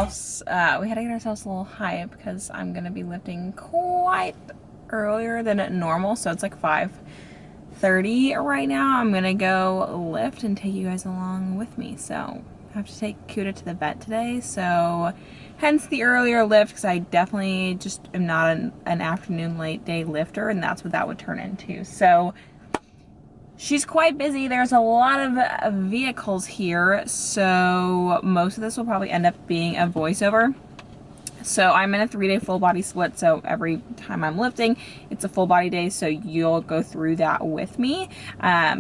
ourselves a little hype because I'm gonna be lifting quite earlier than normal. So it's like 5:30 right now. I'm gonna go lift and take you guys along with me. So I have to take Kuda to the vet today, so hence the earlier lift, because I definitely just am not an afternoon late day lifter, and that's what that would turn into. So she's quite busy. There's a lot of vehicles here, so most of this will probably end up being a voiceover. So I'm in a 3-day full body split, so every time I'm lifting, it's a full body day, so you'll go through that with me.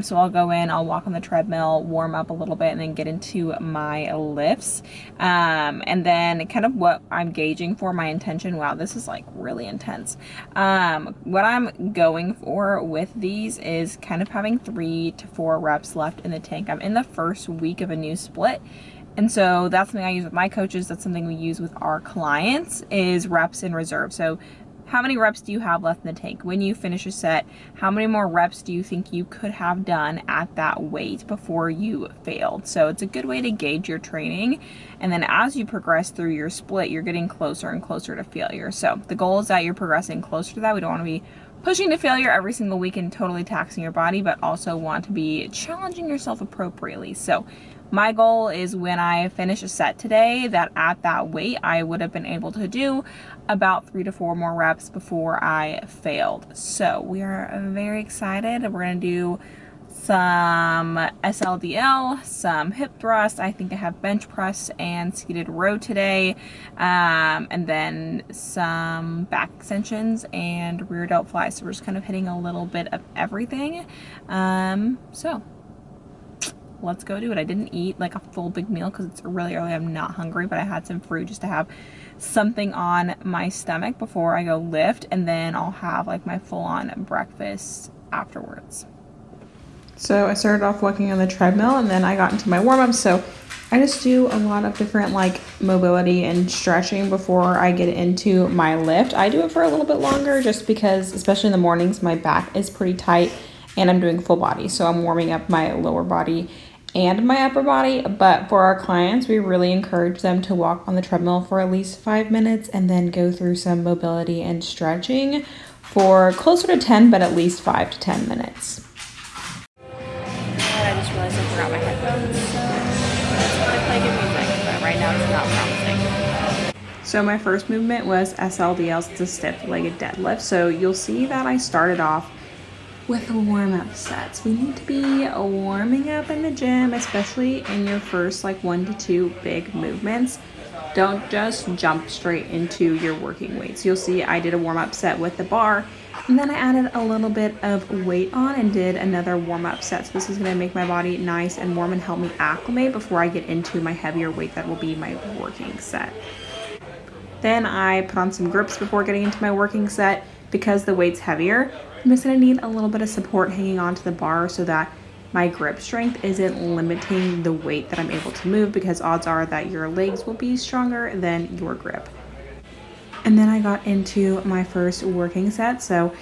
So I'll go in, I'll walk on the treadmill, warm up a little bit, and then get into my lifts. And then kind of what I'm gauging for my intention. Wow, this is like really intense. What I'm going for with these is kind of having 3 to 4 reps left in the tank. I'm in the first week of a new split. And so that's something I use with my coaches. That's something we use with our clients, is reps in reserve. So how many reps do you have left in the tank? When you finish a set, how many more reps do you think you could have done at that weight before you failed? So it's a good way to gauge your training. And then as you progress through your split, you're getting closer and closer to failure. So the goal is that you're progressing closer to that. We don't want to be pushing to failure every single week and totally taxing your body, but also want to be challenging yourself appropriately. So my goal is when I finish a set today, that at that weight, I would have been able to do about 3 to 4 more reps before I failed. So we are very excited. We're going to do some SLDL, some hip thrust. I think I have bench press and seated row today. And then some back extensions and rear delt flies. So we're just kind of hitting a little bit of everything. So let's go do it. I didn't eat like a full big meal because it's really early. I'm not hungry, but I had some fruit just to have something on my stomach before I go lift, and then I'll have like my full-on breakfast afterwards. So I started off walking on the treadmill, and then I got into my warm-up. So I just do a lot of different like mobility and stretching before I get into my lift. I do it for a little bit longer just because, especially in the mornings, my back is pretty tight and I'm doing full body. So I'm warming up my lower body and my upper body. But for our clients, we really encourage them to walk on the treadmill for at least 5 minutes and then go through some mobility and stretching for closer to 10, but at least 5 to 10 minutes. I just realized I forgot my headphones, so that's what I play good music, but right now it's not promising. So my first movement was SLDLs, it's a stiff-legged deadlift. So you'll see that I started off with warm-up sets. We need to be warming up in the gym, especially in your first like 1 to 2 big movements. Don't just jump straight into your working weights. You'll see I did a warm-up set with the bar, and then I added a little bit of weight on and did another warm-up set. So this is gonna make my body nice and warm and help me acclimate before I get into my heavier weight that will be my working set. Then I put on some grips before getting into my working set. Because the weight's heavier, I'm just gonna need a little bit of support hanging onto the bar so that my grip strength isn't limiting the weight that I'm able to move, because odds are that your legs will be stronger than your grip. And then I got into my first working set. So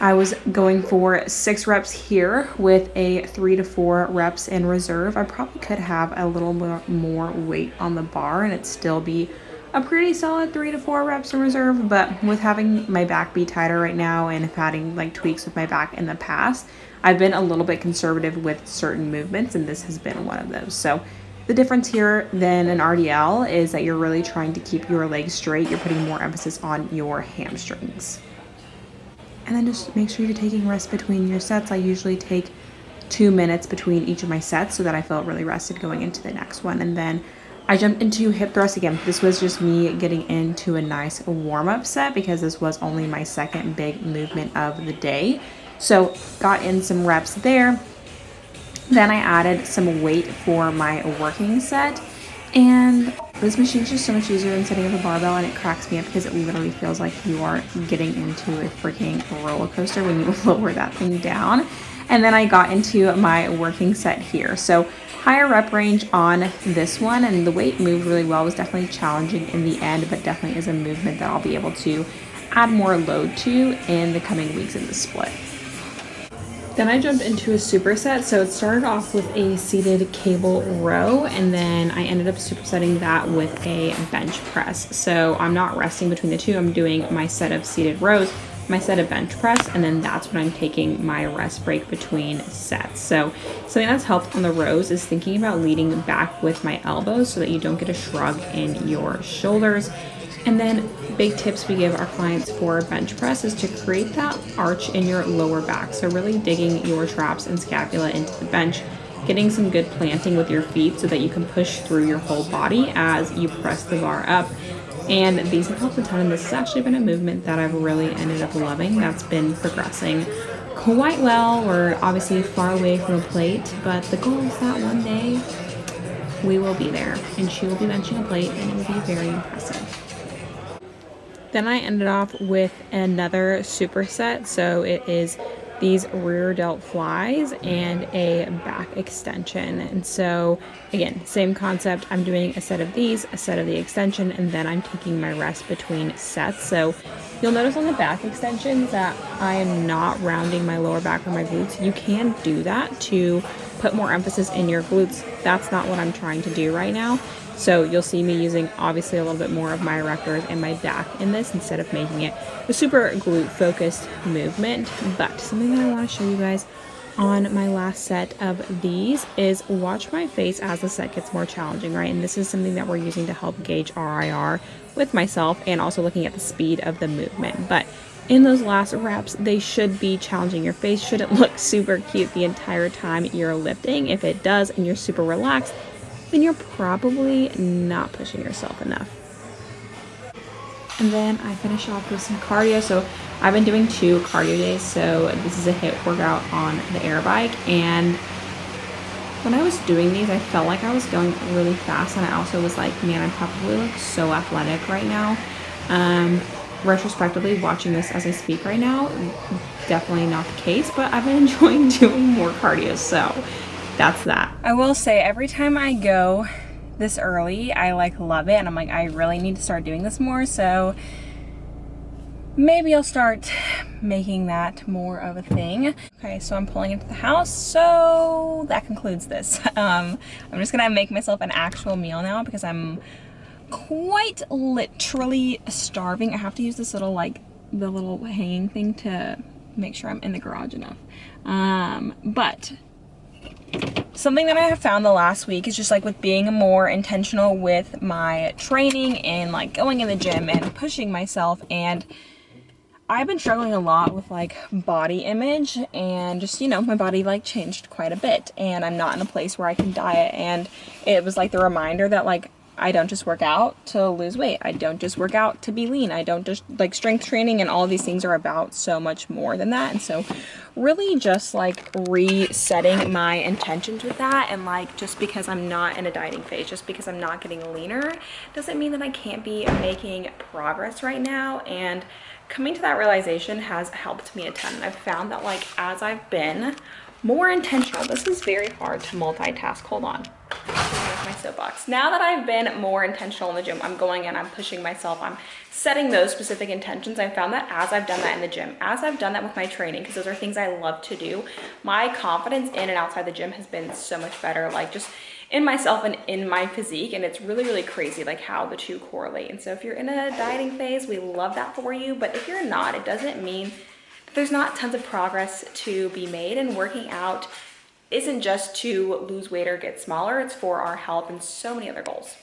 I was going for 6 reps here with a 3 to 4 reps in reserve. I probably could have a little bit more weight on the bar and it'd still be a pretty solid 3 to 4 reps in reserve, but with having my back be tighter right now and having like tweaks with my back in the past, I've been a little bit conservative with certain movements, and this has been one of those. So the difference here than an RDL is that you're really trying to keep your legs straight. You're putting more emphasis on your hamstrings. And then just make sure you're taking rest between your sets. I usually take 2 minutes between each of my sets so that I feel really rested going into the next one. And then I jumped into hip thrust again. This was just me getting into a nice warm-up set because this was only my second big movement of the day. So got in some reps there. Then I added some weight for my working set. And this machine is just so much easier than setting up a barbell, and it cracks me up because it literally feels like you are getting into a freaking roller coaster when you lower that thing down. And then I got into my working set here. So higher rep range on this one, and the weight moved really well. It was definitely challenging in the end, but definitely is a movement that I'll be able to add more load to in the coming weeks in the split. Then I jumped into a superset. So it started off with a seated cable row, and then I ended up supersetting that with a bench press. So I'm not resting between the two. I'm doing my set of seated rows, my set of bench press, and then that's when I'm taking my rest break between sets. So something that's helped on the rows is thinking about leading back with my elbows so that you don't get a shrug in your shoulders. And then big tips we give our clients for bench press is to create that arch in your lower back. So really digging your traps and scapula into the bench, getting some good planting with your feet so that you can push through your whole body as you press the bar up. And these have helped a ton, and this has actually been a movement that I've really ended up loving. That's been progressing quite well. We're obviously far away from a plate, but the goal is that one day we will be there and she will be benching a plate and it will be very impressive. Then I ended off with another superset. So it is these rear delt flies and a back extension. And so again, same concept. I'm doing a set of these, a set of the extension, and then I'm taking my rest between sets. So you'll notice on the back extensions that I am not rounding my lower back or my glutes. You can do that to put more emphasis in your glutes. That's not what I'm trying to do right now. So you'll see me using obviously a little bit more of my erectors and my back in this instead of making it a super glute focused movement. But something that I want to show you guys on my last set of these is watch my face as the set gets more challenging, right? And this is something that we're using to help gauge RIR with myself and also looking at the speed of the movement. But in those last reps, they should be challenging. Your face shouldn't look super cute the entire time you're lifting. If it does and you're super relaxed, then you're probably not pushing yourself enough. And then I finish off with some cardio. So I've been doing 2 cardio days. So this is a HIIT workout on the air bike. And when I was doing these, I felt like I was going really fast. And I also was like, man, I probably look so athletic right now. Retrospectively, watching this as I speak right now, definitely not the case. But I've been enjoying doing more cardio. So that's that. I will say every time I go this early, I like love it, and I'm like, I really need to start doing this more. So maybe I'll start making that more of a thing. Okay, so I'm pulling into the house, so that concludes this. I'm just gonna make myself an actual meal now because I'm quite literally starving. I have to use this little the little hanging thing to make sure I'm in the garage enough. But something that I have found the last week is just with being more intentional with my training and going in the gym and pushing myself. And I've been struggling a lot with body image and just, my body changed quite a bit and I'm not in a place where I can diet. And it was the reminder that I don't just work out to lose weight. I don't just work out to be lean. I don't just strength training, and all of these things are about so much more than that. And so really just resetting my intentions with that, and just because I'm not in a dieting phase, just because I'm not getting leaner, doesn't mean that I can't be making progress right now. And coming to that realization has helped me a ton. I've found that as I've been more intentional, this is very hard to multitask. Hold on. My soapbox. Now that I've been more intentional in the gym, I'm going in, I'm pushing myself, I'm setting those specific intentions. I found that as I've done that in the gym, as I've done that with my training, because those are things I love to do, my confidence in and outside the gym has been so much better, just in myself and in my physique. And it's really, really crazy how the two correlate. And so if you're in a dieting phase, we love that for you. But if you're not, it doesn't mean that there's not tons of progress to be made. And working out isn't just to lose weight or get smaller, it's for our health and so many other goals.